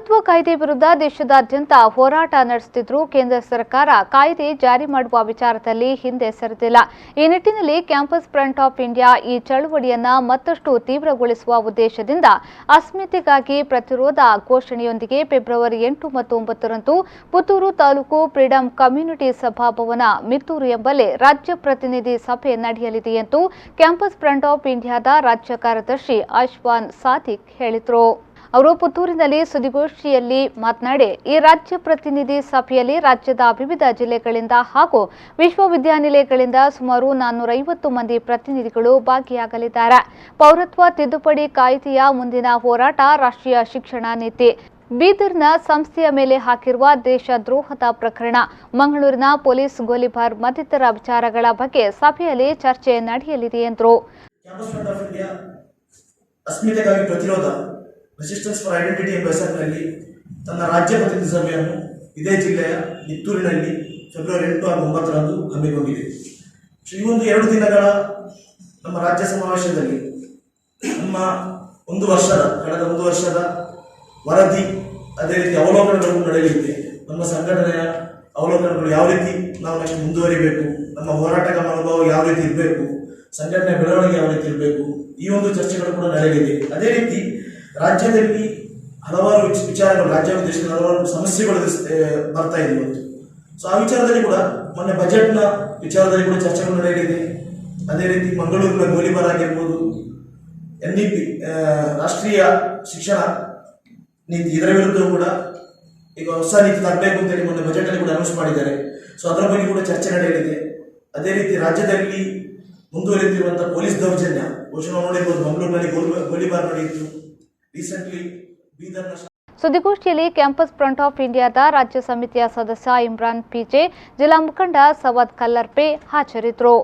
ಪೌರತ್ವ ಕಾಯ್ದೆ ವಿರುದ್ಧ ದೇಶದಾದ್ಯಂತ ಹೋರಾಟ ನಡೆಸುತ್ತಿದ್ದರೂ ಕೇಂದ್ರ ಸರ್ಕಾರ ಕಾಯ್ದೆ ಜಾರಿ ಮಾಡುವ ವಿಚಾರದಲ್ಲಿ ಹಿಂದೆ ಸರಿದಿಲ್ಲ. ಈ ನಿಟ್ಟಿನಲ್ಲಿ ಕ್ಯಾಂಪಸ್ ಫ್ರಂಟ್ ಆಫ್ ಇಂಡಿಯಾ ಈ ಚಳವಳಿಯನ್ನು ಮತ್ತಷ್ಟು ತೀವ್ರಗೊಳಿಸುವ ಉದ್ದೇಶದಿಂದ ಅಸ್ಮಿತೆಗಾಗಿ ಪ್ರತಿರೋಧ ಘೋಷಣೆಯೊಂದಿಗೆ ಫೆಬ್ರವರಿ 8 ಮತ್ತು 9ರಂದು ಪುತ್ತೂರು ತಾಲೂಕು ಫ್ರೀಡಂ ಕಮ್ಯುನಿಟಿ ಸಭಾಭವನ ಮಿತ್ತೂರು ಎಂಬಲ್ಲಿ ರಾಜ್ಯ ಪ್ರತಿನಿಧಿ ಸಭೆ ನಡೆಯಲಿದೆ ಎಂದು ಕ್ಯಾಂಪಸ್ ಫ್ರಂಟ್ ಆಫ್ ಇಂಡಿಯಾದ ರಾಜ್ಯ ಕಾರ್ಯದರ್ಶಿ ashawansadik ಹೇಳಿದರು. ಅವರು ಪುತ್ತೂರಿನಲ್ಲಿ ಸುದ್ದಿಗೋಷ್ಠಿಯಲ್ಲಿ ಮಾತನಾಡಿ, ಈ ರಾಜ್ಯ ಪ್ರತಿನಿಧಿ ಸಭೆಯಲ್ಲಿ ರಾಜ್ಯದ ವಿವಿಧ ಜಿಲ್ಲೆಗಳಿಂದ ಹಾಗೂ ವಿಶ್ವವಿದ್ಯಾನಿಲಯಗಳಿಂದ ಸುಮಾರು 450 ಮಂದಿ ಪ್ರತಿನಿಧಿಗಳು ಭಾಗಿಯಾಗಲಿದ್ದಾರೆ. ಪೌರತ್ವ ತಿದ್ದುಪಡಿ ಕಾಯ್ದೆಯ ಮುಂದಿನ ಹೋರಾಟ ರಾಷ್ಟ್ರೀಯ ಶಿಕ್ಷಣ ನೀತಿ, ಬೀದರ್ನ ಸಂಸ್ಥೆಯ ಮೇಲೆ ಹಾಕಿರುವ ದೇಶದ್ರೋಹದ ಪ್ರಕರಣ, ಮಂಗಳೂರಿನ ಪೊಲೀಸ್ ಗೋಲಿಬಾರ್ ಮತ್ತಿತರ ವಿಚಾರಗಳ ಬಗ್ಗೆ ಸಭೆಯಲ್ಲಿ ಚರ್ಚೆ ನಡೆಯಲಿದೆ ಎಂದರು. ರೆಸಿಸ್ಟೆನ್ಸ್ ಫಾರ್ ಐಡೆಂಟಿಟಿ ಎಂಬ ಹೆಸರಿನಲ್ಲಿ ತನ್ನ ರಾಜ್ಯ ಪ್ರತಿನಿಧಿ ಸಭೆಯನ್ನು ಇದೇ ಜಿಲ್ಲೆಯ ಮಿತ್ತೂರಿನಲ್ಲಿ ಫೆಬ್ರವರಿ 8 ಹಾಗೂ 9ರಂದು ಹಮ್ಮಿಕೊಂಡಿದೆ. ಈ ಒಂದು 2 ದಿನಗಳ ನಮ್ಮ ರಾಜ್ಯ ಸಮಾವೇಶದಲ್ಲಿ ನಮ್ಮ ಕಳೆದ ಒಂದು ವರ್ಷದ ವರದಿ, ಅದೇ ರೀತಿ ಅವಲೋಕನಗಳು ನಡೆಯಲಿದೆ. ನಮ್ಮ ಸಂಘಟನೆಯ ಅವಲೋಕನಗಳು ಯಾವ ರೀತಿ ನಾವು ನೆಕ್ಸ್ಟ್ ಮುಂದುವರಿಬೇಕು, ನಮ್ಮ ಹೋರಾಟದ ಮನೋಭಾವ ಯಾವ ರೀತಿ ಇರಬೇಕು, ಸಂಘಟನೆಯ ಬೆಳವಣಿಗೆ ಯಾವ ರೀತಿ ಇರಬೇಕು, ಈ ಒಂದು ಚರ್ಚೆಗಳು ಕೂಡ ನಡೆಯಲಿದೆ. ಅದೇ ರೀತಿ ರಾಜ್ಯದಲ್ಲಿ ಹಲವಾರು ವಿಚಾರಗಳು, ರಾಜ್ಯ ದೇಶದ ಹಲವಾರು ಸಮಸ್ಯೆಗಳು ಬರ್ತಾ ಇದೆ ಇವತ್ತು. ಸೊ ಆ ವಿಚಾರದಲ್ಲಿ ಕೂಡ ಮೊನ್ನೆ ಬಜೆಟ್ನ ವಿಚಾರದಲ್ಲಿ ಕೂಡ ಚರ್ಚೆಗಳು ನಡೆಯಲಿದೆ. ಅದೇ ರೀತಿ ಮಂಗಳೂರಿನ ಗೋಲಿಬಾರ್ ಆಗಿರ್ಬೋದು, NEP ರಾಷ್ಟ್ರೀಯ ಶಿಕ್ಷಣ ನೀತಿ, ಇದರ ವಿರುದ್ಧ ಕೂಡ ಈಗ ಹೊಸ ನೀತಿ ತರಬೇಕು ಅಂತೇಳಿ ಮೊನ್ನೆ ಬಜೆಟಲ್ಲಿ ಕೂಡ ಅನೌನ್ಸ್ ಮಾಡಿದ್ದಾರೆ. ಸೊ ಅದರ ಬಗ್ಗೆ ಕೂಡ ಚರ್ಚೆ ನಡೆಯಲಿದೆ. ಅದೇ ರೀತಿ ರಾಜ್ಯದಲ್ಲಿ ಮುಂದುವರಿಯುತ್ತಿರುವಂತಹ ಪೊಲೀಸ್ ದೌರ್ಜನ್ಯ, ಬಹುಶಃ ನೋಡಿರ್ಬೋದು, ಮಂಗಳೂರಿನಲ್ಲಿ ಗೋಲಿಬಾರ್ ನಡೆಯಿತು, ರೀಸೆಂಟ್ಲಿ ಬೀದರ್ನ. ಸುದ್ದಿಗೋಷ್ಠಿಯಲ್ಲಿ ಕ್ಯಾಂಪಸ್ ಫ್ರಂಟ್ ಆಫ್ ಇಂಡಿಯಾದ ರಾಜ್ಯ ಸಮಿತಿಯ ಸದಸ್ಯ ಇಮ್ರಾನ್ PJ, ಜಿಲ್ಲಾ ಮುಖಂಡ ಸವದ್ ಕಲ್ಲರ್ಪೆ ಹಾಜರಿದ್ದರು.